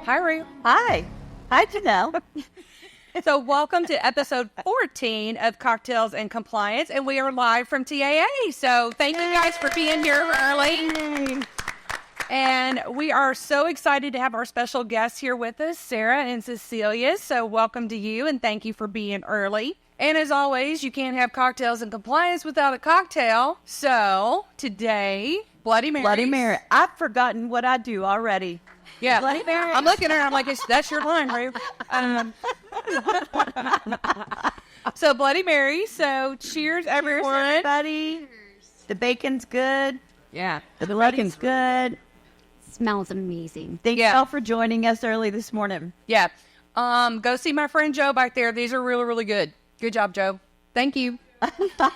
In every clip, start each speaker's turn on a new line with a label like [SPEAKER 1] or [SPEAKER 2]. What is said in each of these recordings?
[SPEAKER 1] Hi, Rue.
[SPEAKER 2] Hi. Hi, Janel.
[SPEAKER 1] So welcome to episode 14 of Cocktails and Compliance, and we are live from TAA. So thank you guys for being here early. And we are so excited to have our special guests here with us, Sara and Cecilia. So welcome to you, and thank you for being early. And as always, you can't have Cocktails and Compliance without a cocktail. So today, Bloody Mary.
[SPEAKER 2] Bloody Mary. I've forgotten what I do already.
[SPEAKER 1] Yeah.
[SPEAKER 2] Bloody Mary.
[SPEAKER 1] I'm looking at her. I'm like, that's your line, Rue. So Bloody Mary. So cheers, everyone.
[SPEAKER 2] Cheers, everybody. The bacon's good.
[SPEAKER 1] Yeah.
[SPEAKER 2] The bacon's good.
[SPEAKER 3] Smells amazing.
[SPEAKER 2] Thank you all for joining us early this morning.
[SPEAKER 1] Yeah. Go see my friend Joe back there. These are really, really good. Good job, Joe. Thank you.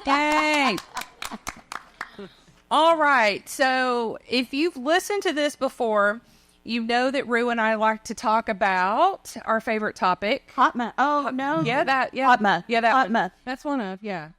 [SPEAKER 1] Yay. All right. So if you've listened to this before, you know that Rue and I like to talk about our favorite topic.
[SPEAKER 2] HOTMA. Oh, no.
[SPEAKER 1] Yeah, that. Yeah.
[SPEAKER 2] HOTMA.
[SPEAKER 1] Yeah, that.
[SPEAKER 2] HOTMA.
[SPEAKER 1] That's one of, yeah.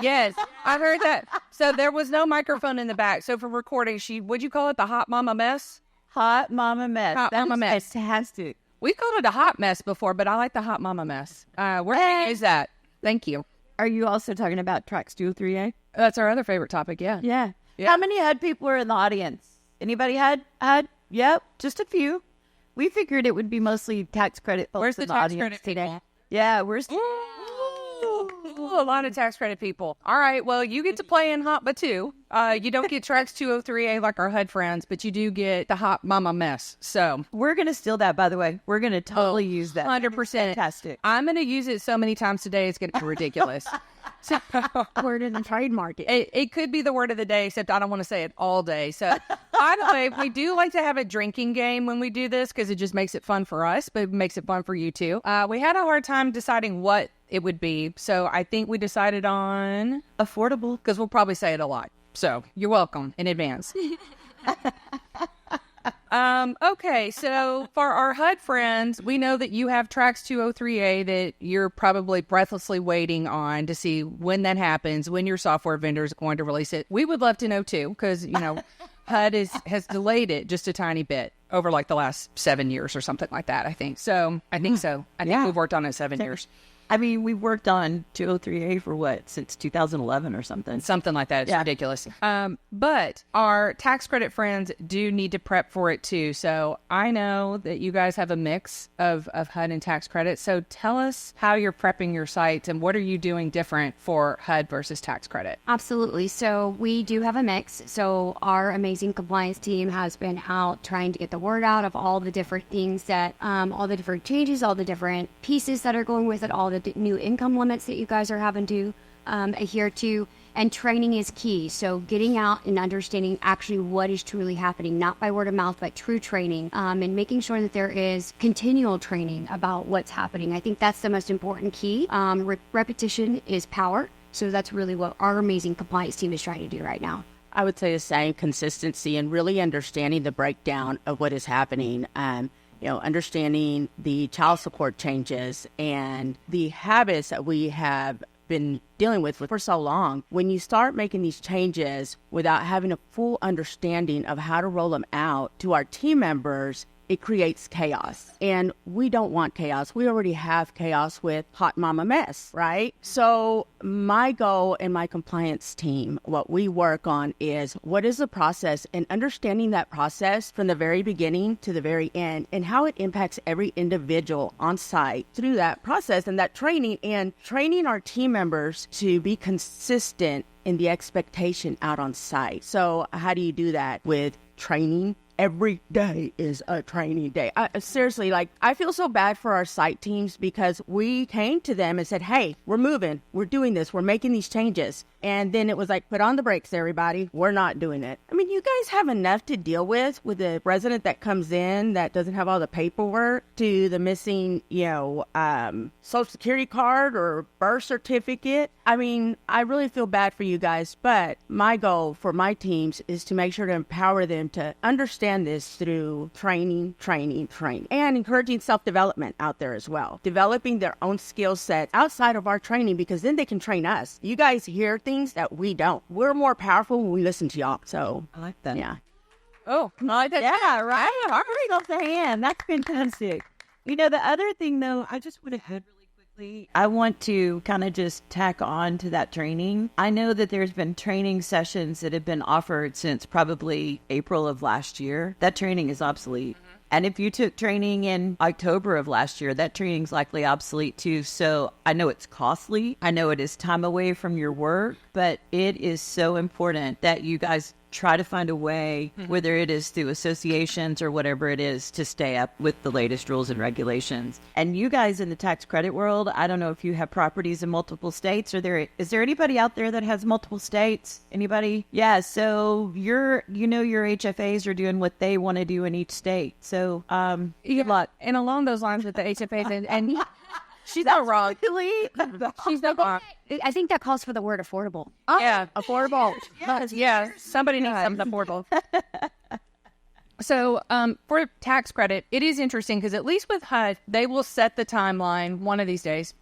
[SPEAKER 1] Yes, I heard that. So there was no microphone in the back. So for recording, would you call it the hot mama mess?
[SPEAKER 2] Hot mama mess.
[SPEAKER 1] Hot mama mess.
[SPEAKER 2] Fantastic.
[SPEAKER 1] We've called it a hot mess before, but I like the hot mama mess. We're going to use that. Thank you.
[SPEAKER 2] Are you also talking about Tracks 203A?
[SPEAKER 1] That's our other favorite topic, yeah.
[SPEAKER 2] Yeah.
[SPEAKER 1] Yeah.
[SPEAKER 2] How many HUD people are in the audience? Anybody had HUD? Yep, just a few. We figured it would be mostly tax credit folks
[SPEAKER 1] Where's the
[SPEAKER 2] in the
[SPEAKER 1] tax
[SPEAKER 2] audience
[SPEAKER 1] credit
[SPEAKER 2] today.
[SPEAKER 1] people?
[SPEAKER 2] Yeah, we're
[SPEAKER 1] Ooh, a lot of tax credit people. All right, well, you get to play in HOTMA too. You don't get Tracks 203A like our HUD friends, but you do get the hot mama mess. So
[SPEAKER 2] we're going to steal that, by the way. We're going to totally use that.
[SPEAKER 1] 100%.
[SPEAKER 2] Fantastic.
[SPEAKER 1] I'm going to use it so many times today, it's going to be ridiculous. So,
[SPEAKER 3] Word in the trademark.
[SPEAKER 1] It could be the word of the day, except I don't want to say it all day. So, by the way, we do like to have a drinking game when we do this because it just makes it fun for us, but it makes it fun for you too. We had a hard time deciding what it would be, so I think we decided on
[SPEAKER 2] Affordable.
[SPEAKER 1] because we'll probably say it a lot. So, you're welcome in advance. Okay, so for our HUD friends, we know that you have Tracks 203A that you're probably breathlessly waiting on to see when that happens, when your software vendor is going to release it. We would love to know too, because, HUD has delayed it just a tiny bit over like the last 7 years or something like that, I think. So, I think we've worked on it 7 years.
[SPEAKER 2] I mean, we worked on 203A for what, since 2011 or something?
[SPEAKER 1] Something like that. It's ridiculous. But our tax credit friends do need to prep for it too. So I know that you guys have a mix of HUD and tax credit. So tell us how you're prepping your sites and what are you doing different for HUD versus tax credit?
[SPEAKER 3] Absolutely. So we do have a mix. So our amazing compliance team has been out trying to get the word out of all the different things that, all the different changes, all the different pieces that are going with it, all the new income limits that you guys are having to adhere to, and training is key. So getting out and understanding actually what is truly happening, not by word of mouth, but true training, and making sure that there is continual training about what's happening. I think that's the most important key. Repetition is power. So that's really what our amazing compliance team is trying to do right now.
[SPEAKER 4] I would say the same, consistency and really understanding the breakdown of what is happening. Understanding the child support changes and the habits that we have been dealing with for so long. When you start making these changes without having a full understanding of how to roll them out to our team members, it creates chaos. And we don't want chaos. We already have chaos with hot mama mess, right? So my goal and my compliance team, what we work on is what is the process and understanding that process from the very beginning to the very end and how it impacts every individual on site through that process and that training and training our team members to be consistent in the expectation out on site. So how do you do that with training? Every day is a training day. Seriously, I feel so bad for our site teams because we came to them and said, hey, we're moving, we're doing this, we're making these changes. And then it was like, put on the brakes, everybody. We're not doing it. I mean, you guys have enough to deal with a resident that comes in that doesn't have all the paperwork to the missing, social security card or birth certificate. I mean, I really feel bad for you guys, but my goal for my teams is to make sure to empower them to understand this through training, and encouraging self-development out there as well. Developing their own skill set outside of our training because then they can train us. You guys hear things that we don't. We're more powerful when we listen to y'all. So
[SPEAKER 2] I like that.
[SPEAKER 4] Yeah.
[SPEAKER 1] Oh, not that.
[SPEAKER 2] Yeah, right. Right off the hand. That's fantastic. You know, the other thing, though, I just want to add really quickly. I want to kind of just tack on to that training. I know that there's been training sessions that have been offered since probably April of last year. That training is obsolete. And if you took training in October of last year, that training's likely obsolete too. So I know it's costly. I know it is time away from your work, but it is so important that you guys try to find a way, whether it is through associations or whatever it is, to stay up with the latest rules and regulations. And you guys in the tax credit world, I don't know if you have properties in multiple states. Is there anybody out there that has multiple states? Anybody? Yeah. So your HFAs are doing what they want to do in each state. So good luck.
[SPEAKER 1] And along those lines with the HFAs, and she's not wrong. She's not wrong.
[SPEAKER 3] I think that calls for the word affordable.
[SPEAKER 1] Yeah, affordable. Yeah, somebody needs something affordable. So for tax credit, it is interesting because at least with HUD, they will set the timeline one of these days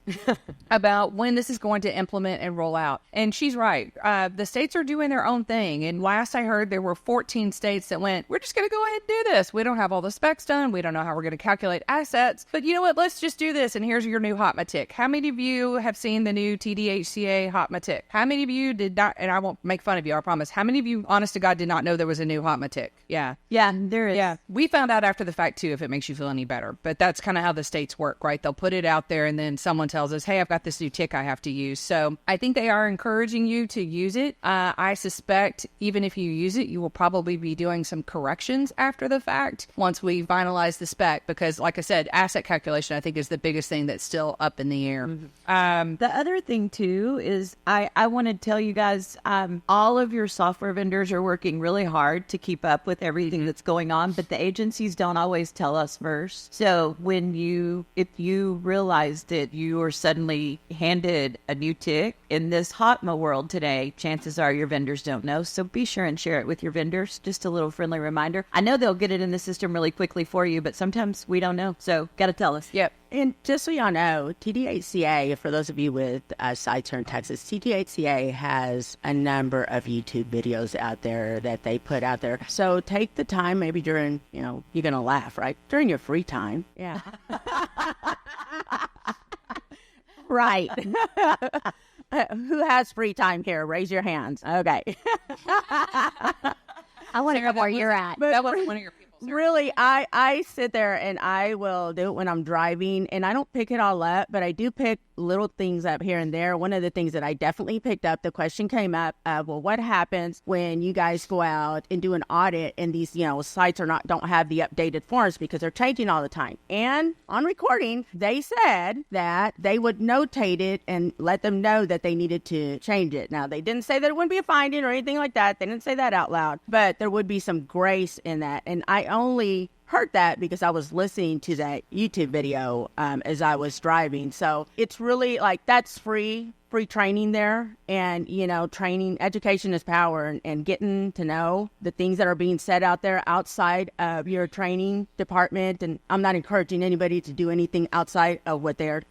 [SPEAKER 1] about when this is going to implement and roll out. And she's right. The states are doing their own thing. And last I heard, there were 14 states that went, we're just going to go ahead and do this. We don't have all the specs done. We don't know how we're going to calculate assets. But you know what? Let's just do this. And here's your new HOTMA tick. How many of you have seen the new TDHCA HOTMA tick? How many of you did not, and I won't make fun of you, I promise. How many of you, honest to God, did not know there was a new HOTMA tick? Yeah.
[SPEAKER 2] Yeah, there is.
[SPEAKER 1] Yeah, we found out after the fact, too, if it makes you feel any better. But that's kind of how the states work, right? They'll put it out there and then someone tells us, hey, I've got this new tick I have to use. So I think they are encouraging you to use it. I suspect even if you use it, you will probably be doing some corrections after the fact once we finalize the spec. Because like I said, asset calculation, I think, is the biggest thing that's still up in the air.
[SPEAKER 2] The other thing, too, is I want to tell you guys, all of your software vendors are working really hard to keep up with everything that's going on. But the agencies don't always tell us first. So if you realize that you are suddenly handed a new tick in this HOTMA world today, chances are your vendors don't know. So be sure and share it with your vendors. Just a little friendly reminder. I know they'll get it in the system really quickly for you, but sometimes we don't know. So got to tell us.
[SPEAKER 1] Yep.
[SPEAKER 4] And just so y'all know, TDHCA, for those of you with sites here in Texas, TDHCA has a number of YouTube videos out there that they put out there. So take the time, maybe during, you're going to laugh, right? During your free time. Yeah. Right. Who has free time here? Raise your hands. Okay.
[SPEAKER 3] I want to know where you're at.
[SPEAKER 1] That was one of your people.
[SPEAKER 4] Really, I sit there and I will do it when I'm driving, and I don't pick it all up, but I do pick little things up here and there. One of the things that I definitely picked up, the question came up, well, what happens when you guys go out and do an audit and these, sites don't have the updated forms because they're changing all the time. And on recording, they said that they would notate it and let them know that they needed to change it. Now, they didn't say that it wouldn't be a finding or anything like that. They didn't say that out loud, but there would be some grace in that. And I only heard that because I was listening to that YouTube video as I was driving. So it's really that's free training there. And, training, education is power, and getting to know the things that are being said out there outside of your training department. And I'm not encouraging anybody to do anything outside of what they're,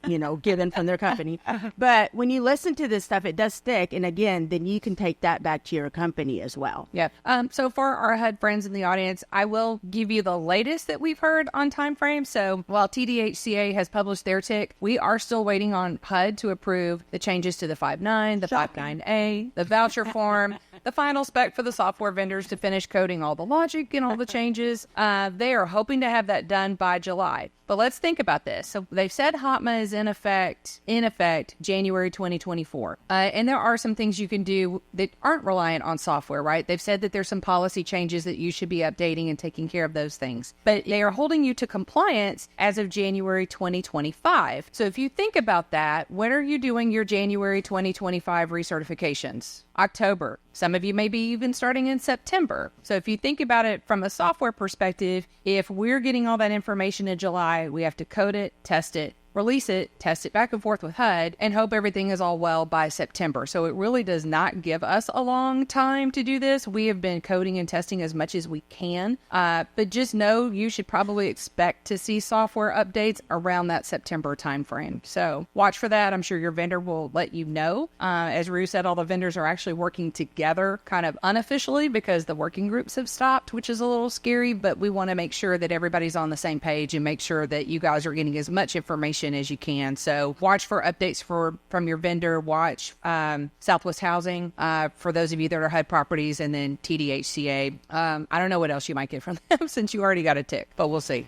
[SPEAKER 4] given from their company. But when you listen to this stuff, it does stick. And again, then you can take that back to your company as well.
[SPEAKER 1] Yeah. So for our HUD friends in the audience, I will give you the latest that we've heard on time frame. So while TDHCA has published their tick, we are still waiting on HUD to approve the changes to the 5.9, the 5.9A, the voucher form, the final spec for the software vendors to finish coding all the logic and all the changes. They are hoping to have that done by July. But let's think about this. So they've said HOTMA is in effect January 2024. And there are some things you can do that aren't reliant on software, right? They've said that there's some policy changes that you should be updating and taking care of those things. But they are holding you to compliance as of January 2025. So if you think about that, when are you doing your January 2025 recertifications? October. Some of you may be even starting in September. So if you think about it from a software perspective, if we're getting all that information in July, we have to code it, test it, release it, test it back and forth with HUD, and hope everything is all well by September. So it really does not give us a long time to do this. We have been coding and testing as much as we can, but just know you should probably expect to see software updates around that September timeframe. So watch for that. I'm sure your vendor will let you know. As Rue said, all the vendors are actually working together kind of unofficially because the working groups have stopped, which is a little scary, but we want to make sure that everybody's on the same page and make sure that you guys are getting as much information as you can. So watch for updates from your vendor. Watch Southwest Housing for those of you that are HUD properties, and then TDHCA. I don't know what else you might get from them since you already got a tick, but we'll see.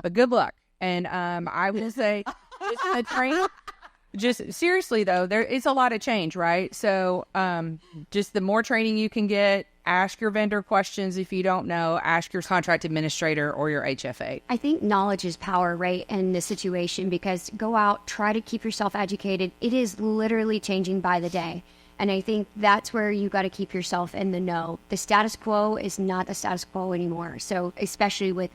[SPEAKER 1] But good luck. And I would say just seriously though, there is a lot of change, right? So just the more training you can get, ask your vendor questions. If you don't know, ask your contract administrator or your HFA.
[SPEAKER 3] I think knowledge is power, right, in this situation, because go out, try to keep yourself educated. It is literally changing by the day. And I think that's where you got to keep yourself in the know. The status quo is not the status quo anymore. So especially with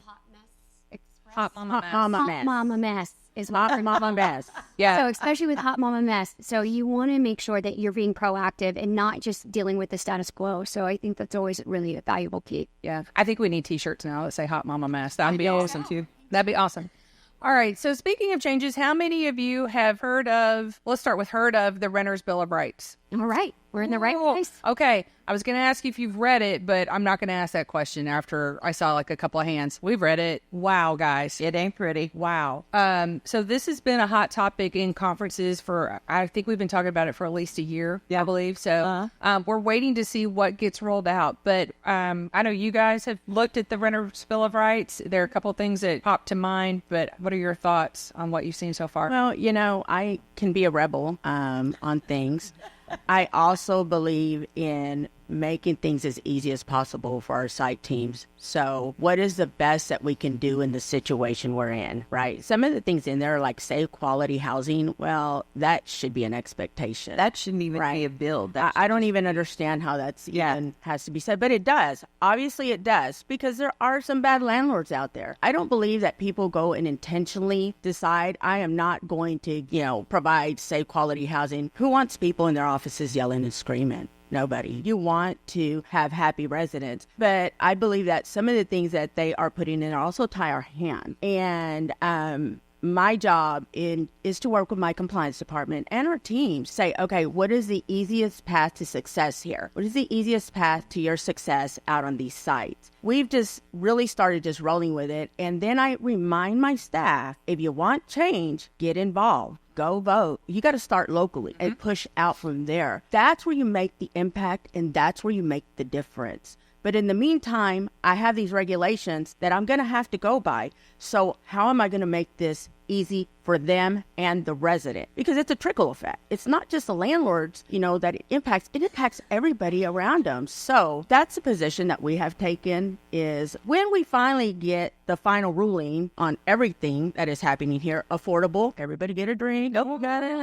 [SPEAKER 4] Hot Mama Mess.
[SPEAKER 3] Is Hot Mama Mess.
[SPEAKER 1] Yeah.
[SPEAKER 3] So especially with Hot Mama Mess. So you want to make sure that you're being proactive and not just dealing with the status quo. So I think that's always really a valuable key.
[SPEAKER 1] Yeah. I think we need t-shirts now that say Hot Mama Mess. That'd be awesome too. That'd be awesome. All right. So speaking of changes, how many of you have heard of the Renter's Bill of Rights?
[SPEAKER 3] All right. We're in the right place.
[SPEAKER 1] Okay. I was going to ask you if you've read it, but I'm not going to ask that question after I saw like a couple of hands. We've read it. Wow, guys.
[SPEAKER 2] It ain't pretty.
[SPEAKER 1] Wow. So this has been a hot topic in conferences I think we've been talking about it for at least a year, I believe. So we're waiting to see what gets rolled out. But I know you guys have looked at the Renter's Bill of Rights. There are a couple of things that pop to mind, but what are your thoughts on what you've seen so far?
[SPEAKER 4] Well, I can be a rebel on things. I also believe in making things as easy as possible for our site teams. So what is the best that we can do in the situation we're in, right? Some of the things in there, like safe quality housing, well, that should be an expectation.
[SPEAKER 2] That shouldn't even be a bill.
[SPEAKER 4] I don't even understand how that's even has to be said, but it does. Obviously it does, because there are some bad landlords out there. I don't believe that people go and intentionally decide, I am not going to, provide safe quality housing. Who wants people in their offices yelling and screaming? Nobody. You want to have happy residents. But I believe that some of the things that they are putting in also tie our hand. And my job is to work with my compliance department and our team. Say, okay, what is the easiest path to success here? What is the easiest path to your success out on these sites? We've just really started just rolling with it. And then I remind my staff, if you want change, get involved. Go vote. You got to start locally and push out from there. That's where you make the impact, and that's where you make the difference. But in the meantime, I have these regulations that I'm going to have to go by. So how am I going to make this easy for them and the resident? Because it's a trickle effect. It's not just the landlords, that it impacts everybody around them. So that's the position that we have taken, is when we finally get the final ruling on everything that is happening here, affordable, everybody get a drink. Oh, got it.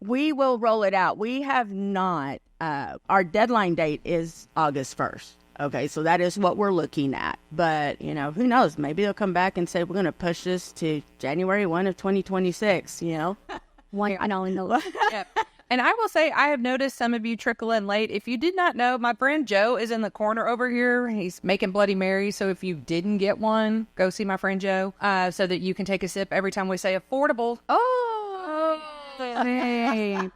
[SPEAKER 4] We will roll it out. We have not, our deadline date is August 1st. Okay, so that is what we're looking at. But, who knows? Maybe they'll come back and say, we're going to push this to January 1 of 2026,
[SPEAKER 3] One and all in the
[SPEAKER 1] Yep. And I will say, I have noticed some of you trickle in late. If you did not know, my friend Joe is in the corner over here. He's making Bloody Mary. So if you didn't get one, go see my friend Joe so that you can take a sip every time we say affordable. Oh,
[SPEAKER 3] hey.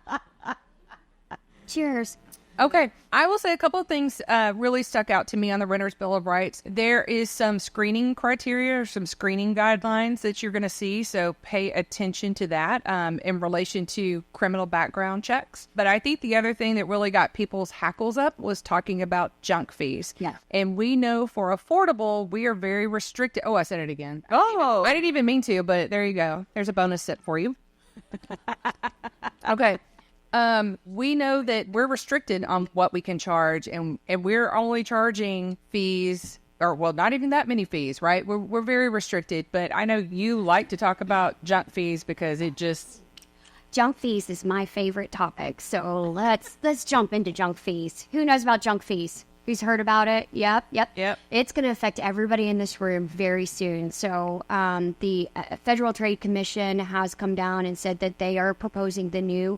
[SPEAKER 3] Cheers.
[SPEAKER 1] Okay, I will say a couple of things really stuck out to me on the Renter's Bill of Rights. There is some screening criteria or some screening guidelines that you're going to see, so pay attention to that in relation to criminal background checks. But I think the other thing that really got people's hackles up was talking about junk fees.
[SPEAKER 3] Yeah.
[SPEAKER 1] And we know for affordable, we are very restricted. Oh, I said it again. Oh, I didn't even mean to, but there you go. There's a bonus sip for you. Okay. We know that we're restricted on what we can charge, and we're only charging fees, or well, not even that many fees, right? We're very restricted, but I know you like to talk about junk fees because it just...
[SPEAKER 3] Junk fees is my favorite topic, so let's jump into junk fees. Who knows about junk fees? Who's heard about it? Yep.
[SPEAKER 1] Yep.
[SPEAKER 3] It's going to affect everybody in this room very soon. So the Federal Trade Commission has come down and said that they are proposing the new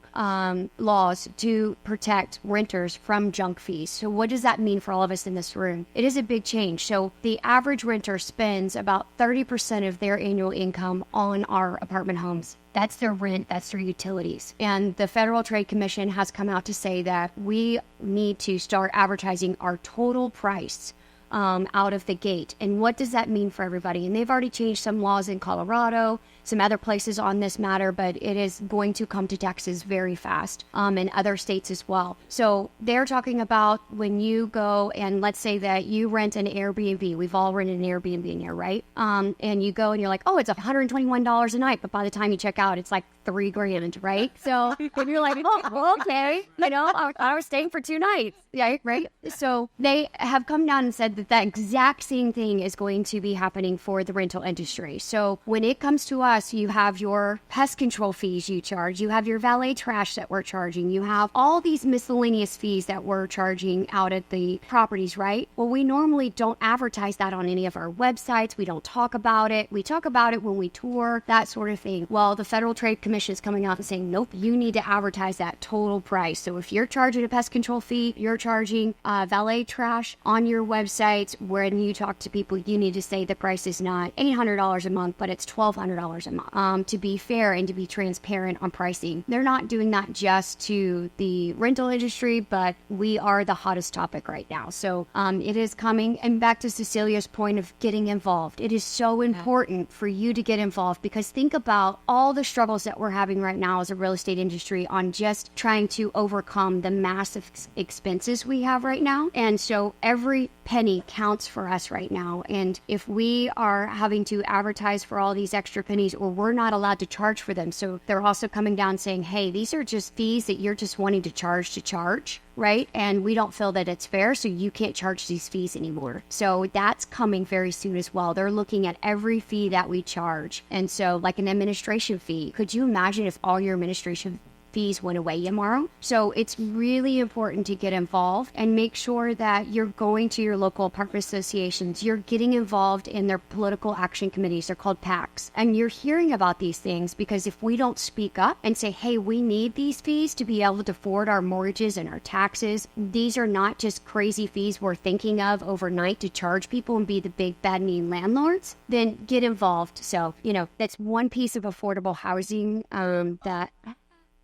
[SPEAKER 3] laws to protect renters from junk fees. So what does that mean for all of us in this room? It is a big change. So the average renter spends about 30% of their annual income on our apartment homes. That's their rent, that's their utilities. And the Federal Trade Commission has come out to say that we need to start advertising our total price out of the gate. And what does that mean for everybody? And they've already changed some laws in Colorado, some other places on this matter, but it is going to come to Texas very fast, and other states as well. So they're talking about when you go and let's say that you rent an Airbnb. We've all rented an Airbnb in here, right? And you go and you're like, oh, it's $121 a night. But by the time you check out, it's like $3,000, right? So if you're like, oh, okay, I was staying for 2 nights. Yeah, right? So they have come down and said that exact same thing is going to be happening for the rental industry. So when it comes to us, you have your pest control fees you charge, you have your valet trash that we're charging, you have all these miscellaneous fees that we're charging out at the properties, right? Well, we normally don't advertise that on any of our websites. We don't talk about it. We talk about it when we tour, that sort of thing. Well, the Federal Trade Commission is coming out and saying, nope, you need to advertise that total price. So if you're charging a pest control fee, you're charging valet trash on your websites, when you talk to people, you need to say the price is not $800 a month, but it's $1,200 a month, to be fair and to be transparent on pricing. They're not doing that just to the rental industry, but we are the hottest topic right now. So it is coming. And back to Cecilia's point of getting involved. It is so important for you to get involved, because think about all the struggles that we're having right now as a real estate industry on just trying to overcome the massive expenses we have right now. And so every penny counts for us right now. And if we are having to advertise for all these extra pennies, or we're not allowed to charge for them. So they're also coming down saying, hey, these are just fees that you're just wanting to charge, right? And we don't feel that it's fair, so you can't charge these fees anymore. So that's coming very soon as well. They're looking at every fee that we charge. And so like an administration fee, could you imagine if all your administration fees went away tomorrow? So it's really important to get involved and make sure that you're going to your local apartment associations, you're getting involved in their political action committees. They're called PACs. And you're hearing about these things, because if we don't speak up and say, hey, we need these fees to be able to afford our mortgages and our taxes, these are not just crazy fees we're thinking of overnight to charge people and be the big bad mean landlords, then get involved. So, that's one piece of affordable housing that...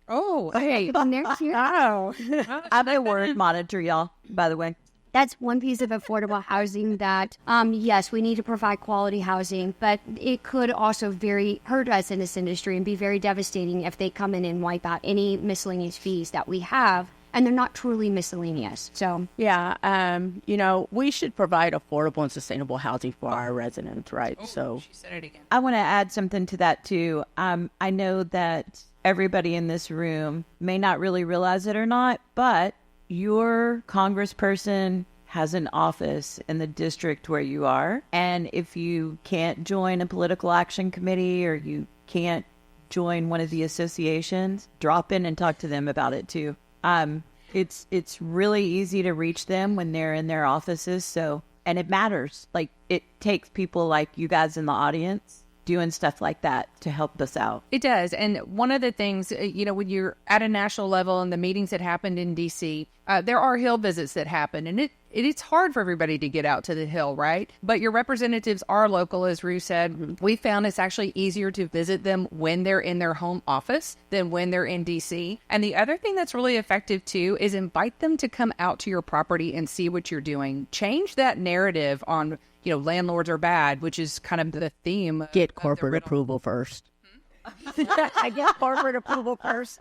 [SPEAKER 1] Oh,
[SPEAKER 2] Hey,
[SPEAKER 3] on there too.
[SPEAKER 2] oh, I'm a word monitor, y'all, by the way.
[SPEAKER 3] That's one piece of affordable housing that, yes, we need to provide quality housing, but it could also hurt us in this industry and be very devastating if they come in and wipe out any miscellaneous fees that we have, and they're not truly miscellaneous. So
[SPEAKER 4] Yeah, we should provide affordable and sustainable housing for our residents, right? So
[SPEAKER 1] she said it again.
[SPEAKER 2] I want to add something to that too. I know that everybody in this room may not really realize it or not, but your congressperson has an office in the district where you are. And if you can't join a political action committee, or you can't join one of the associations, drop in and talk to them about it too. It's really easy to reach them when they're in their offices. So, and it matters. Like, it takes people like you guys in the audience doing stuff like that to help us out.
[SPEAKER 1] It does. And one of the things, when you're at a national level and the meetings that happened in D.C., there are Hill visits that happen. And it's hard for everybody to get out to the Hill, right? But your representatives are local, as Rue said. Mm-hmm. We found it's actually easier to visit them when they're in their home office than when they're in D.C. And the other thing that's really effective, too, is invite them to come out to your property and see what you're doing. Change that narrative on landlords are bad, which is kind of the theme.
[SPEAKER 4] get corporate approval first.
[SPEAKER 2] I get corporate approval first.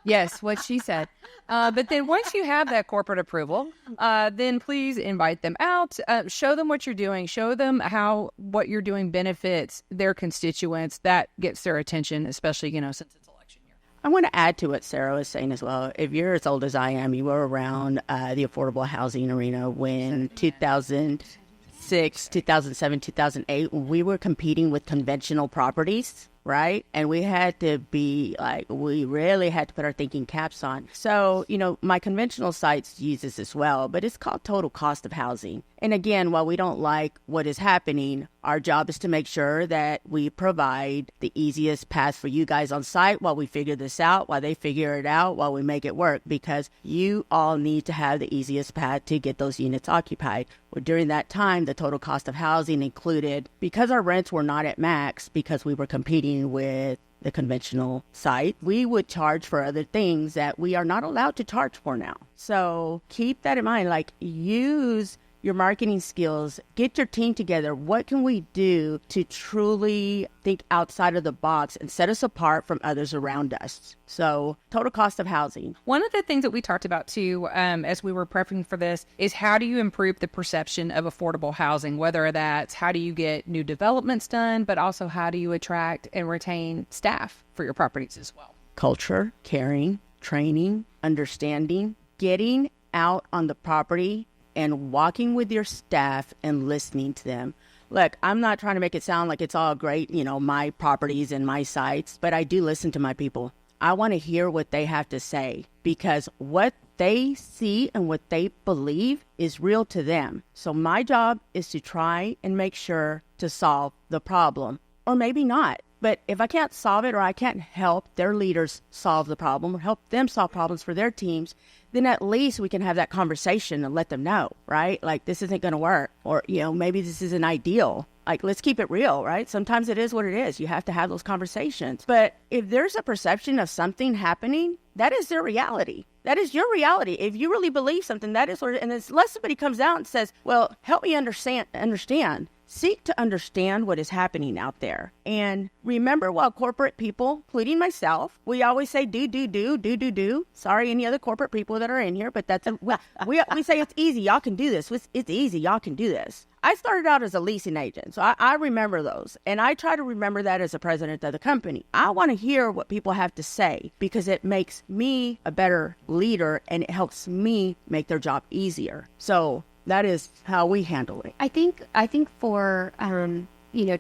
[SPEAKER 1] Yes, what she said. But then once you have that corporate approval, then please invite them out. Show them what you're doing. Show them how what you're doing benefits their constituents. That gets their attention, especially, since it's election year.
[SPEAKER 4] I want to add to what Sarah was saying as well. If you're as old as I am, you were around the affordable housing arena when 2006, 2007, 2008, when we were competing with conventional properties. right? And we had to be like, we really had to put our thinking caps on. So, my conventional sites use this as well, but it's called total cost of housing. And again, while we don't like what is happening, our job is to make sure that we provide the easiest path for you guys on site while we figure this out, while they figure it out, while we make it work, because you all need to have the easiest path to get those units occupied. Well, during that time, the total cost of housing included, because our rents were not at max, because we were competing with the conventional site, we would charge for other things that we are not allowed to charge for now. So keep that in mind, like use your marketing skills, get your team together. What can we do to truly think outside of the box and set us apart from others around us? So total cost of housing.
[SPEAKER 1] One of the things that we talked about too, as we were prepping for this, is how do you improve the perception of affordable housing? Whether that's how do you get new developments done, but also how do you attract and retain staff for your properties as well?
[SPEAKER 4] Culture, caring, training, understanding, getting out on the property and walking with your staff and listening to them. Look, I'm not trying to make it sound like it's all great, my properties and my sites, but I do listen to my people. I want to hear what they have to say, because what they see and what they believe is real to them. So my job is to try and make sure to solve the problem, or maybe not. But if I can't solve it, or I can't help their leaders solve the problem or help them solve problems for their teams, then at least we can have that conversation and let them know, right? Like, this isn't going to work, or, maybe this isn't ideal. Like, let's keep it real, right? Sometimes it is what it is. You have to have those conversations. But if there's a perception of something happening, that is their reality. That is your reality. If you really believe something, that is what it is. And unless somebody comes out and says, well, help me understand. Seek to understand what is happening out there. And remember, while corporate people, including myself, we always say do. Sorry, any other corporate people that are in here, but that's we say it's easy. Y'all can do this. It's easy. Y'all can do this. I started out as a leasing agent, so I remember those. And I try to remember that as a president of the company. I want to hear what people have to say, because it makes me a better leader and it helps me make their job easier. So that is how we handle it.
[SPEAKER 3] I think for,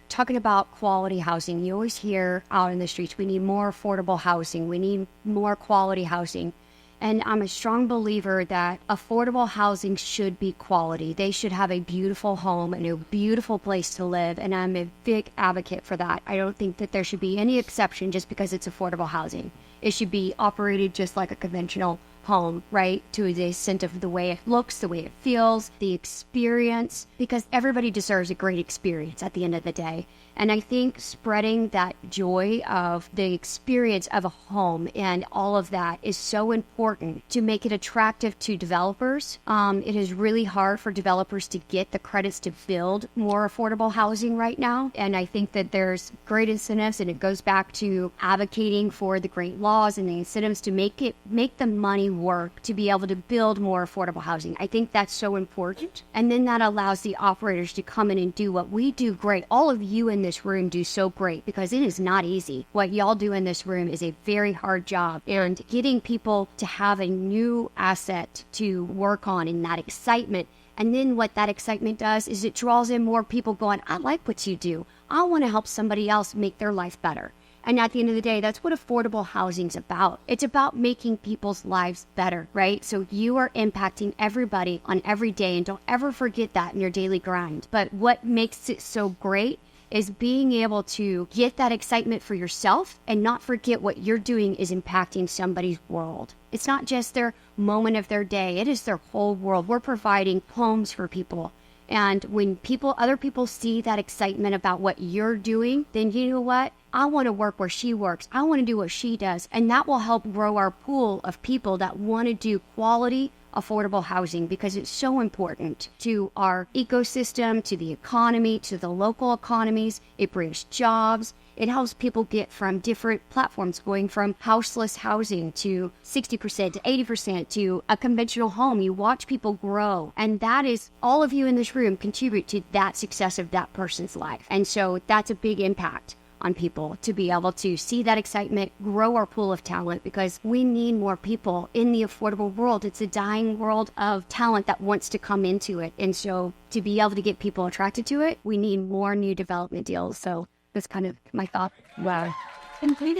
[SPEAKER 3] talking about quality housing, you always hear out in the streets, we need more affordable housing. We need more quality housing. And I'm a strong believer that affordable housing should be quality. They should have a beautiful home and a beautiful place to live. And I'm a big advocate for that. I don't think that there should be any exception just because it's affordable housing. It should be operated just like a conventional home, right? To the extent of the way it looks, the way it feels, the experience, because everybody deserves a great experience at the end of the day. And I think spreading that joy of the experience of a home and all of that is so important to make it attractive to developers. It is really hard for developers to get the credits to build more affordable housing right now. And I think that there's great incentives, and it goes back to advocating for the great laws and the incentives to make the money work to be able to build more affordable housing. I think that's so important. And then that allows the operators to come in and do what we do great. All of you in this room do so great, because it is not easy. What y'all do in this room is a very hard job, and getting people to have a new asset to work on in that excitement. And then what that excitement does is it draws in more people going, I like what you do. I want to help somebody else make their life better. And at the end of the day, that's what affordable housing is about. It's about making people's lives better, right? So you are impacting everybody on every day, and don't ever forget that in your daily grind. But what makes it so great is being able to get that excitement for yourself and not forget what you're doing is impacting somebody's world. It's not just their moment of their day. It is their whole world. We're providing homes for people. And when other people see that excitement about what you're doing, then you know what? I want to work where she works. I want to do what she does. And that will help grow our pool of people that want to do quality, affordable housing, because it's so important to our ecosystem, to the economy, to the local economies. It brings jobs. It helps people get from different platforms, going from houseless housing to 60% to 80% to a conventional home. You watch people grow. And that is, all of you in this room contribute to that success of that person's life. And so that's a big impact on people to be able to see that excitement, grow our pool of talent, because we need more people in the affordable world. It's a dying world of talent that wants to come into it. And so to be able to get people attracted to it, we need more new development deals. So That's kind of my thought.
[SPEAKER 4] Wow. I'm going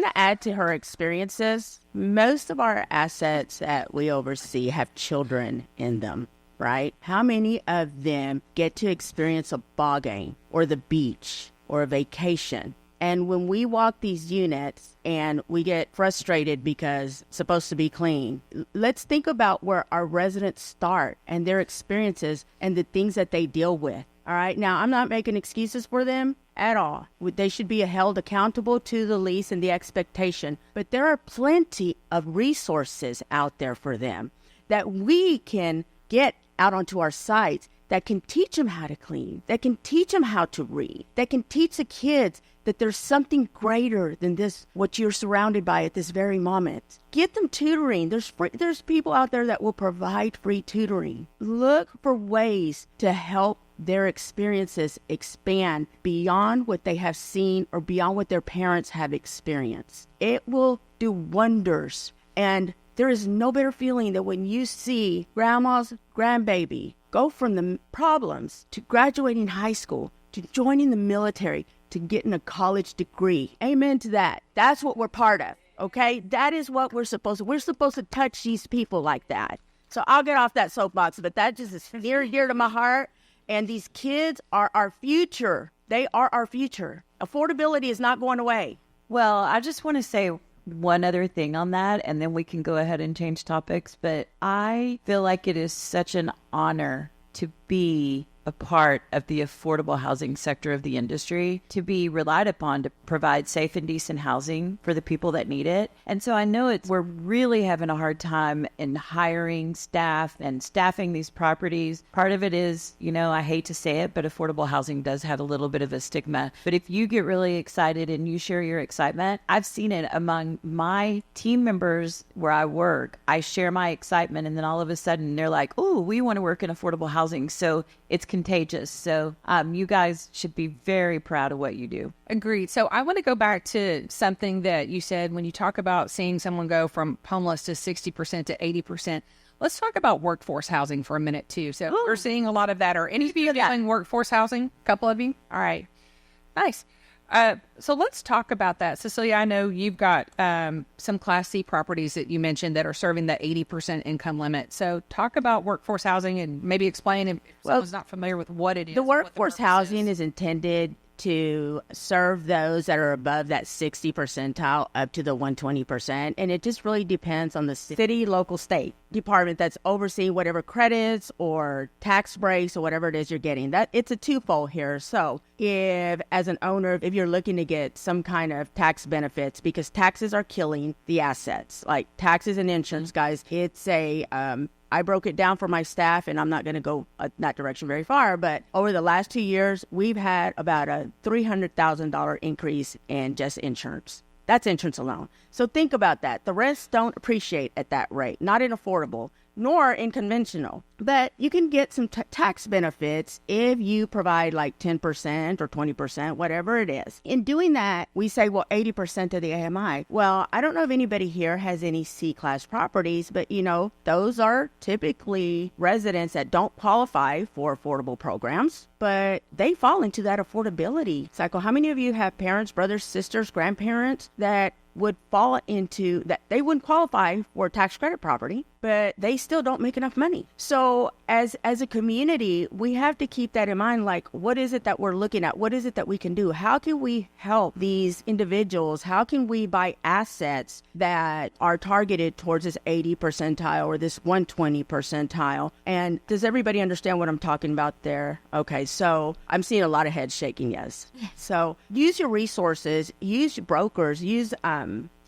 [SPEAKER 4] to add to her experiences. Most of our assets that we oversee have children in them, right? How many of them get to experience a ball game or the beach or a vacation? And when we walk these units and we get frustrated because it's supposed to be clean, let's think about where our residents start and their experiences and the things that they deal with. All right. Now, I'm not making excuses for them at all. They should be held accountable to the lease and the expectation. But there are plenty of resources out there for them that we can get out onto our sites that can teach them how to clean, that can teach them how to read, that can teach the kids that there's something greater than this, what you're surrounded by at this very moment. Get them tutoring. There's people out there that will provide free tutoring. Look for ways to help their experiences expand beyond what they have seen or beyond what their parents have experienced. It will do wonders. And there is no better feeling than when you see grandma's grandbaby go from the problems to graduating high school, to joining the military, to getting a college degree. Amen to that. That's what we're part of, okay? That is what we're supposed to. We're supposed to touch these people like that. So I'll get off that soapbox, but that just is near and dear to my heart. And these kids are our future. They are our future. Affordability is not going away.
[SPEAKER 2] Well, I just want to say one other thing on that, and then we can go ahead and change topics. But I feel like it is such an honor to be a part of the affordable housing sector of the industry, to be relied upon to provide safe and decent housing for the people that need it. And so I know we're really having a hard time in hiring staff and staffing these properties. Part of it is, I hate to say it, but affordable housing does have a little bit of a stigma. But if you get really excited and you share your excitement, I've seen it among my team members where I work. I share my excitement, and then all of a sudden they're like, "Oh, we want to work in affordable housing." So it's contagious. So you guys should be very proud of what you do.
[SPEAKER 1] Agreed. So I want to go back to something that you said when you talk about seeing someone go from homeless to 60% to 80%. Let's talk about workforce housing for a minute too. So we're seeing a lot of that. Are any of you doing workforce housing? A couple of you? All right. Nice. So let's talk about that. Cecilia, I know you've got some Class C properties that you mentioned that are serving the 80% income limit. So talk about workforce housing and maybe explain if someone's not familiar with what it is.
[SPEAKER 4] The workforce housing is intended to serve those that are above that 60 percentile up to the 120%. And it just really depends on the city, local, state department that's overseeing whatever credits or tax breaks or whatever it is you're getting. That it's a twofold here. So if, as an owner, if you're looking to get some kind of tax benefits, because taxes are killing the assets, like taxes and insurance, guys, it's I broke it down for my staff, and I'm not going to go that direction very far, but over the last 2 years, we've had about a $300,000 increase in just insurance. That's insurance alone. So think about that. The rest don't appreciate at that rate, not in affordable, nor in conventional. But you can get some tax benefits if you provide like 10% or 20%, whatever it is. In doing that, we say, well, 80% of the AMI. Well, I don't know if anybody here has any C-class properties, but those are typically residents that don't qualify for affordable programs, but they fall into that affordability cycle. How many of you have parents, brothers, sisters, grandparents that would fall into that? They wouldn't qualify for tax credit property, but they still don't make enough money. So as a community, we have to keep that in mind. Like, what is it that we're looking at? What is it that we can do? How can we help these individuals? How can we buy assets that are targeted towards this 80 percentile or this 120 percentile? And does everybody understand what I'm talking about there? Okay, so I'm seeing a lot of heads shaking yes. So use your resources, use brokers, use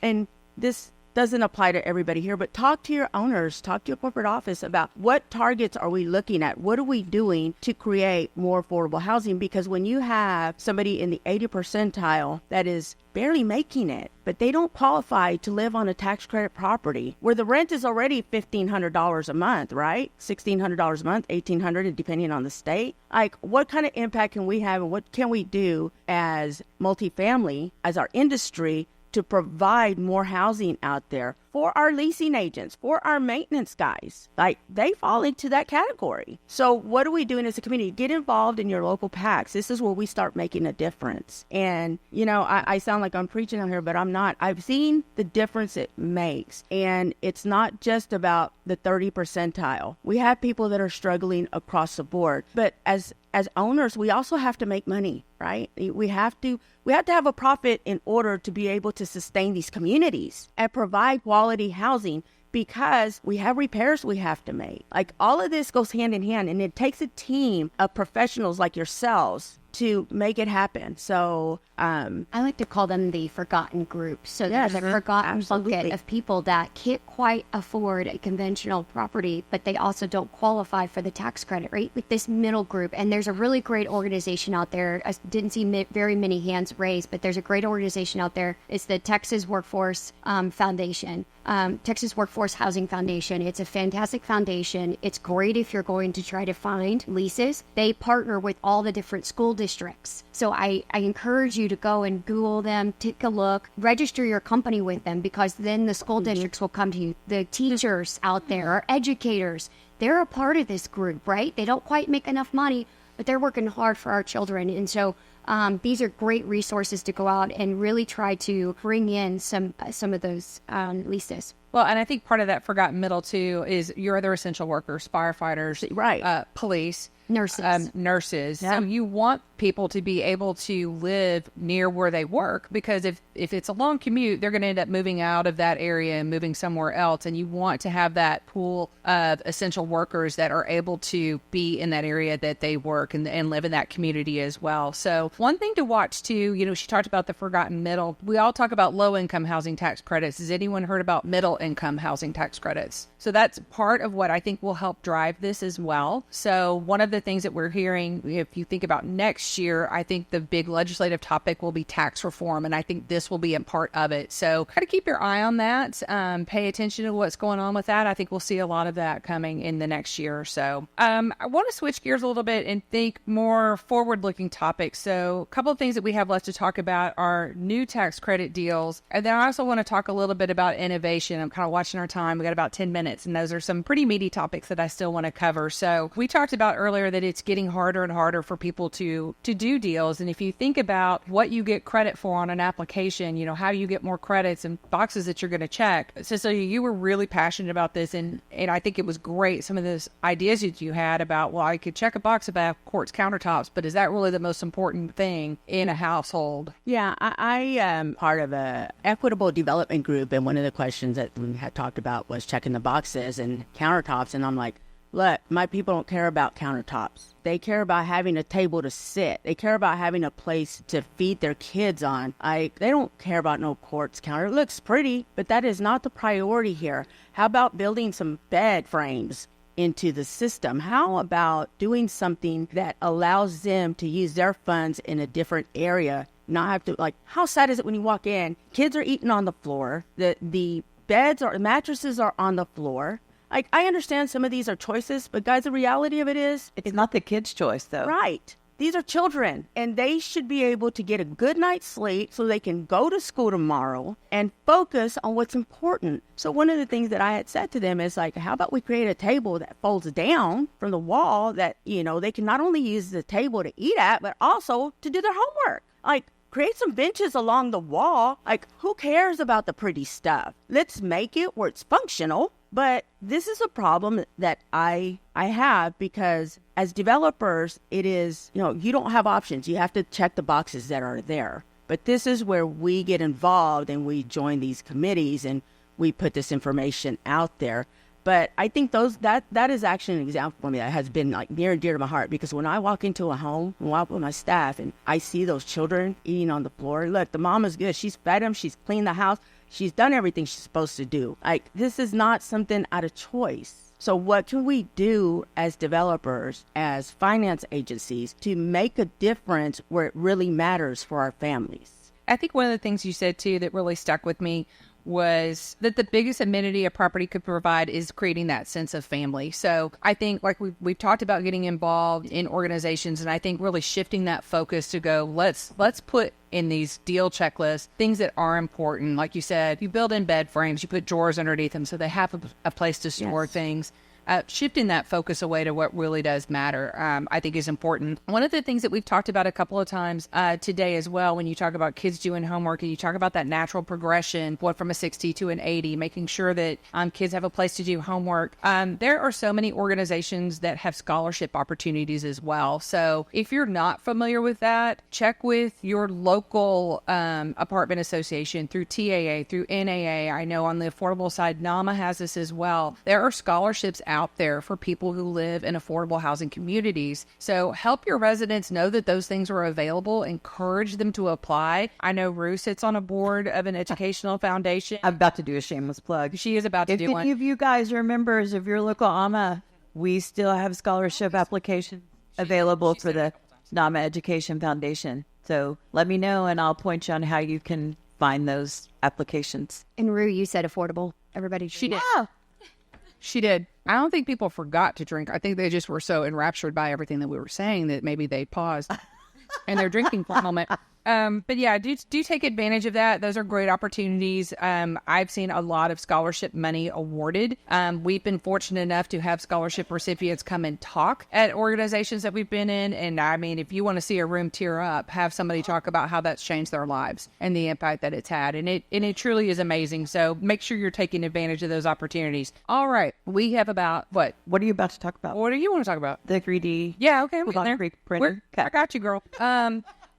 [SPEAKER 4] and this doesn't apply to everybody here, but talk to your owners, talk to your corporate office about what targets are we looking at? What are we doing to create more affordable housing? Because when you have somebody in the 80 percentile that is barely making it, but they don't qualify to live on a tax credit property where the rent is already $1,500 a month, right? $1,600 a month, $1,800, depending on the state. Like, what kind of impact can we have, and what can we do as multifamily, as our industry, to provide more housing out there for our leasing agents, for our maintenance guys. Like, they fall into that category. So what are we doing as a community? Get involved in your local PACs. This is where we start making a difference. And, you know, I sound like I'm preaching on here, but I'm not. I've seen the difference it makes. And it's not just about the 30 percentile. We have people that are struggling across the board. But as owners, we also have to make money, right? We have to have a profit in order to be able to sustain these communities and provide quality housing, because we have repairs we have to make. Like, all of this goes hand in hand, and it takes a team of professionals like yourselves to make it happen. So
[SPEAKER 3] I like to call them the forgotten group. So there's a forgotten bucket of people that can't quite afford a conventional property, but they also don't qualify for the tax credit, right? With this middle group. And there's a really great organization out there. I didn't see very many hands raised, but there's a great organization out there. It's the Texas Workforce Foundation. Texas Workforce Housing Foundation. It's a fantastic foundation. It's great if you're going to try to find leases. They partner with all the different school districts. So I encourage you to go and Google them, take a look, register your company with them, because then the school districts will come to you. The teachers out there are educators. They're a part of this group, right? They don't quite make enough money, but they're working hard for our children. And so these are great resources to go out and really try to bring in some of those leases.
[SPEAKER 1] Well, and I think part of that forgotten middle too is your other essential workers, firefighters,
[SPEAKER 4] right,
[SPEAKER 1] police,
[SPEAKER 3] nurses.
[SPEAKER 1] Yeah. So you want people to be able to live near where they work, because if it's a long commute, they're going to end up moving out of that area and moving somewhere else. And you want to have that pool of essential workers that are able to be in that area that they work and live in that community as well. So one thing to watch too, you know, she talked about the forgotten middle. We all talk about low income housing tax credits. Has anyone heard about middle income housing tax credits? So that's part of what I think will help drive this as well. So one of the things that we're hearing, if you think about next year, I think the big legislative topic will be tax reform, and I think this will be a part of it. So kind of keep your eye on that. Pay attention to what's going on with that. I think we'll see a lot of that coming in the next year or so. I want to switch gears a little bit and think more forward-looking topics. So a couple of things that we have left to talk about are new tax credit deals, and then I also want to talk a little bit about innovation. I'm kind of watching our time. We got about 10 minutes, and those are some pretty meaty topics that I still want to cover. So we talked about earlier that it's getting harder and harder for people to do deals. And if you think about what you get credit for on an application, you know, how you get more credits and boxes that you're going to check. Cecilia, you were really passionate about this, and I think it was great. Some of those ideas that you had about, well, I could check a box about quartz countertops, but is that really the most important thing in a household?
[SPEAKER 4] Yeah, I am part of a equitable development group, and one of the questions that we had talked about was checking the boxes and countertops, and I'm like, look, my people don't care about countertops. They care about having a table to sit. They care about having a place to feed their kids on. They don't care about no quartz counter. It looks pretty, but that is not the priority here. How about building some bed frames into the system? How about doing something that allows them to use their funds in a different area? Not have to, like, how sad is it when you walk in, kids are eating on the floor, the mattresses are on the floor. Like, I understand some of these are choices, but guys, the reality of it is,
[SPEAKER 2] It's not the kid's choice, though.
[SPEAKER 4] right. These are children, and they should be able to get a good night's sleep so they can go to school tomorrow and focus on what's important. So one of the things that I had said to them is, like, how about we create a table that folds down from the wall that, you know, they can not only use the table to eat at, but also to do their homework. Like, create some benches along the wall. Like, who cares about the pretty stuff? Let's make it where it's functional. But this is a problem that I have, because as developers, it is, you know, you don't have options. You have to check the boxes that are there. But this is where we get involved and we join these committees and we put this information out there. But I think that is actually an example for me that has been, like, near and dear to my heart, because when I walk into a home, when I walk with my staff and I see those children eating on the floor, look, the mom is good. She's fed them. She's cleaned the house. She's done everything she's supposed to do. Like, this is not something out of choice. So what can we do as developers, as finance agencies, to make a difference where it really matters for our families?
[SPEAKER 1] I think one of the things you said too that really stuck with me was that the biggest amenity a property could provide is creating that sense of family. So I think like we've talked about getting involved in organizations, and I think really shifting that focus to go, let's put in these deal checklists things that are important. Like you said, you build in bed frames, you put drawers underneath them so they have a place to store things. Shifting that focus away to what really does matter, I think is important. One of the things that we've talked about a couple of times today as well, when you talk about kids doing homework and you talk about that natural progression, what from a 60 to an 80, making sure that kids have a place to do homework. There are so many organizations that have scholarship opportunities as well. So if you're not familiar with that, check with your local apartment association through TAA, through NAA. I know on the affordable side, NAMA has this as well. There are scholarships out there for people who live in affordable housing communities. So help your residents know that those things are available. Encourage them to apply. I know Rue sits on a board of an educational foundation.
[SPEAKER 2] I'm about to do a shameless plug.
[SPEAKER 1] She is about to do one.
[SPEAKER 2] If any of you guys are members of your local AMA, we still have scholarship applications available for the NAMA Education Foundation. So let me know and I'll point you on how you can find those applications.
[SPEAKER 3] And Rue, you said affordable. Everybody,
[SPEAKER 1] she did. She did. I don't think people forgot to drink. I think they just were so enraptured by everything that we were saying that maybe they paused and they're drinking for a moment. But yeah, do take advantage of that. Those are great opportunities. I've seen a lot of scholarship money awarded. We've been fortunate enough to have scholarship recipients come and talk at organizations that we've been in. And I mean, if you want to see a room tear up, have somebody talk about how that's changed their lives and the impact that it's had. And it truly is amazing. So make sure you're taking advantage of those opportunities. All right. We have about what?
[SPEAKER 2] What are you about to talk about?
[SPEAKER 1] What do you want to talk about?
[SPEAKER 2] The 3D.
[SPEAKER 1] Yeah. Okay. We're there.
[SPEAKER 2] Printer.
[SPEAKER 1] I got you, girl.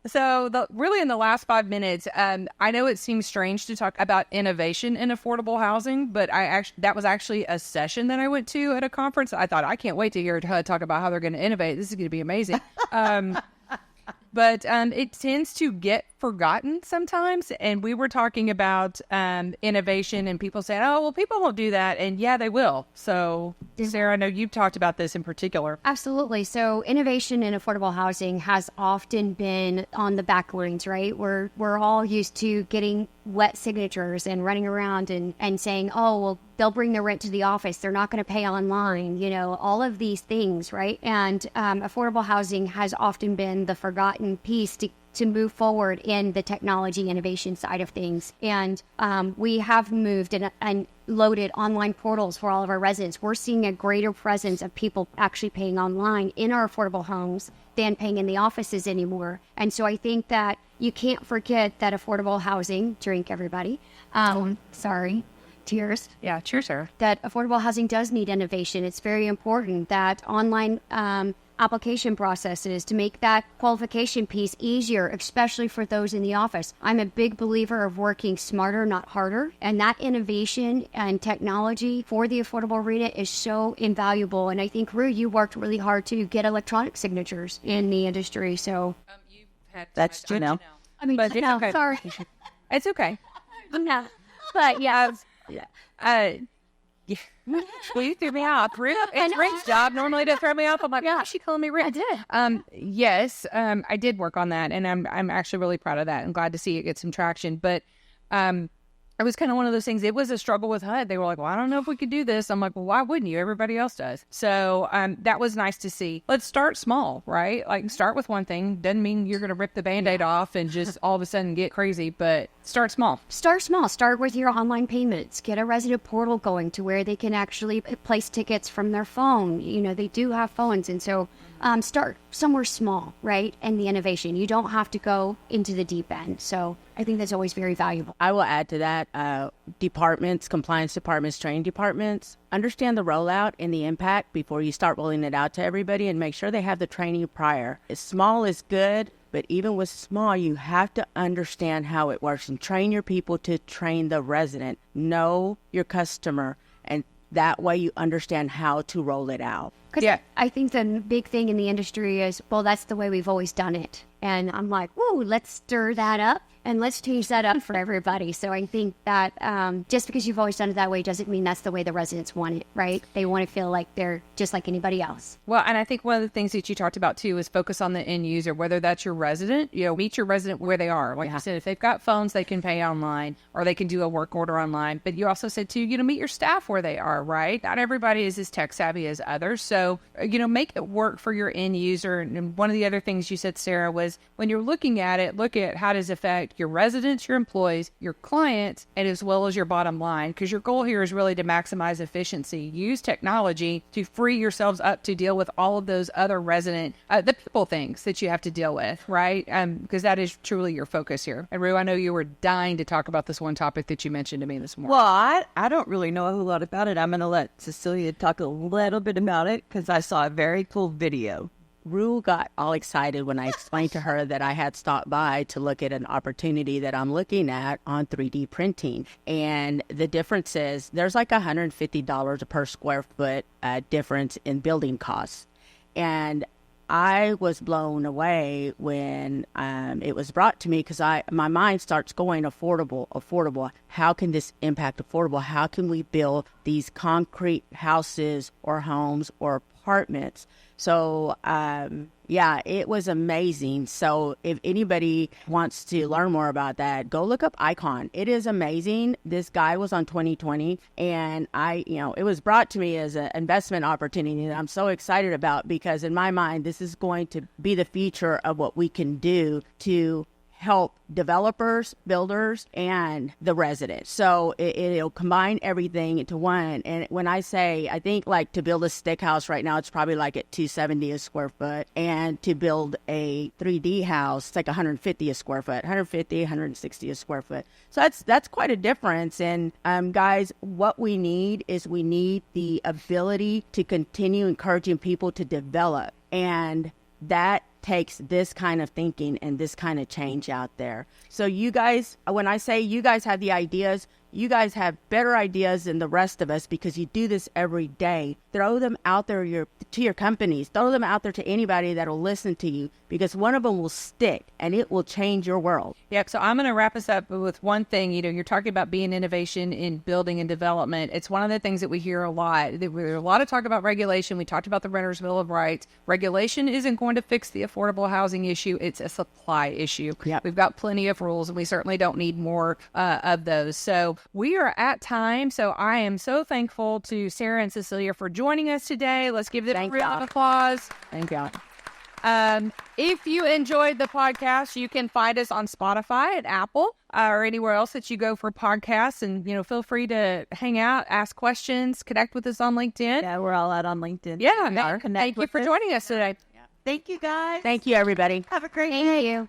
[SPEAKER 1] So really in the last 5 minutes, I know it seems strange to talk about innovation in affordable housing, but that was actually a session that I went to at a conference. I thought, I can't wait to hear HUD talk about how they're going to innovate. This is going to be amazing. But it tends to get forgotten sometimes. And we were talking about innovation and people saying, oh, well, people won't do that. And yeah, they will. So, Sarah, I know you've talked about this in particular.
[SPEAKER 3] Absolutely. So innovation in affordable housing has often been on the back lines, right? We're all used to getting wet signatures and running around and saying, oh, well, they'll bring their rent to the office. They're not going to pay online, all of these things, right? And affordable housing has often been the forgotten piece to move forward in the technology innovation side of things. And we have moved and loaded online portals for all of our residents. We're seeing a greater presence of people actually paying online in our affordable homes than paying in the offices anymore. And so I think that you can't forget that affordable housing, drink everybody, sorry, cheers.
[SPEAKER 1] Yeah, cheers, Sarah.
[SPEAKER 3] That affordable housing does need innovation. It's very important that online application processes to make that qualification piece easier, especially for those in the office. I'm a big believer of working smarter, not harder. And that innovation and technology for the affordable arena is so invaluable. And I think, Rue, you worked really hard to get electronic signatures in the industry. So
[SPEAKER 2] that's Janel.
[SPEAKER 3] I mean,
[SPEAKER 1] but
[SPEAKER 3] no,
[SPEAKER 1] okay.
[SPEAKER 3] Sorry.
[SPEAKER 1] It's okay.
[SPEAKER 3] No, but yeah.
[SPEAKER 1] Yeah. Well, you threw me off. It's Rick's job normally to throw me off. I'm like, why is she calling me Rick?
[SPEAKER 3] I did.
[SPEAKER 1] Yes, I did work on that, and I'm actually really proud of that. I'm glad to see it get some traction. But it was kind of one of those things. It was a struggle with HUD. They were like, well, I don't know if we could do this. I'm like, well, why wouldn't you? Everybody else does. So that was nice to see. Let's start small, right? Like start with one thing. Doesn't mean you're going to rip the Band-Aid off and just all of a sudden get crazy, but start small.
[SPEAKER 3] Start small. Start with your online payments. Get a resident portal going to where they can actually place tickets from their phone. They do have phones. And so start somewhere small, right? And the innovation. You don't have to go into the deep end. So I think that's always very valuable.
[SPEAKER 4] I will add to that, departments, compliance departments, training departments, understand the rollout and the impact before you start rolling it out to everybody and make sure they have the training prior. Small is good, but even with small, you have to understand how it works and train your people to train the resident. Know your customer, and that way you understand how to roll it out.
[SPEAKER 3] Yeah. I think the big thing in the industry is, well, that's the way we've always done it. And I'm like, whoa, let's stir that up And let's change that up for everybody. So I think that just because you've always done it that way doesn't mean that's the way the residents want it, right? They want to feel like they're just like anybody else.
[SPEAKER 1] Well, and I think one of the things that you talked about too is focus on the end user, whether that's your resident, meet your resident where they are. Like you said, if they've got phones, they can pay online or they can do a work order online. But you also said too, meet your staff where they are, right? Not everybody is as tech savvy as others. So, make it work for your end user. And one of the other things you said, Sarah, was when you're looking at it, look at how does it affect your residents, your employees, your clients, and as well as your bottom line. Because your goal here is really to maximize efficiency. Use technology to free yourselves up to deal with all of those other the people things that you have to deal with, right? Because that is truly your focus here. And Rue, I know you were dying to talk about this one topic that you mentioned to me this morning.
[SPEAKER 2] Well, I don't really know a whole lot about it. I'm going to let Cecilia talk a little bit about it because I saw a very cool video.
[SPEAKER 4] Rue got all excited when I explained to her that I had stopped by to look at an opportunity that I'm looking at on 3D printing. And the difference is there's like $150 per square foot difference in building costs. And I was blown away when it was brought to me because my mind starts going affordable. How can this impact affordable? How can we build these concrete houses or homes or apartments? So, it was amazing. So if anybody wants to learn more about that, go look up Icon. It is amazing. This guy was on 2020 and it was brought to me as an investment opportunity that I'm so excited about because in my mind, this is going to be the future of what we can do to help developers, builders, and the residents. So it'll combine everything into one. And when I say, I think like to build a stick house right now, it's probably like at $270 a square foot. And to build a 3D house, it's like $150 a square foot, $150, $160 a square foot. So that's quite a difference. And guys, what we need is the ability to continue encouraging people to develop. And that takes this kind of thinking and this kind of change out there. So you guys, when I say you guys have the ideas, you guys have better ideas than the rest of us because you do this every day. Throw them out there to your companies. Throw them out there to anybody that will listen to you because one of them will stick and it will change your world.
[SPEAKER 1] Yep. So I'm going to wrap us up with one thing. You're talking about being innovation in building and development. It's one of the things that we hear a lot. There's a lot of talk about regulation. We talked about the Renters' Bill of Rights. Regulation isn't going to fix the affordable housing issue. It's a supply issue.
[SPEAKER 4] Yep.
[SPEAKER 1] We've got plenty of rules and we certainly don't need more of those. So we are at time. So I am so thankful to Sara and Cecilia for joining us today. Let's give them a round of applause.
[SPEAKER 4] Thank you.
[SPEAKER 1] If you enjoyed the podcast, you can find us on Spotify and Apple or anywhere else that you go for podcasts. And, feel free to hang out, ask questions, connect with us on LinkedIn.
[SPEAKER 2] Yeah, we're all out on LinkedIn.
[SPEAKER 1] Yeah. Thank you for joining us today.
[SPEAKER 2] Thank you, guys.
[SPEAKER 4] Thank you, everybody.
[SPEAKER 2] Have a great day.
[SPEAKER 3] Thank you.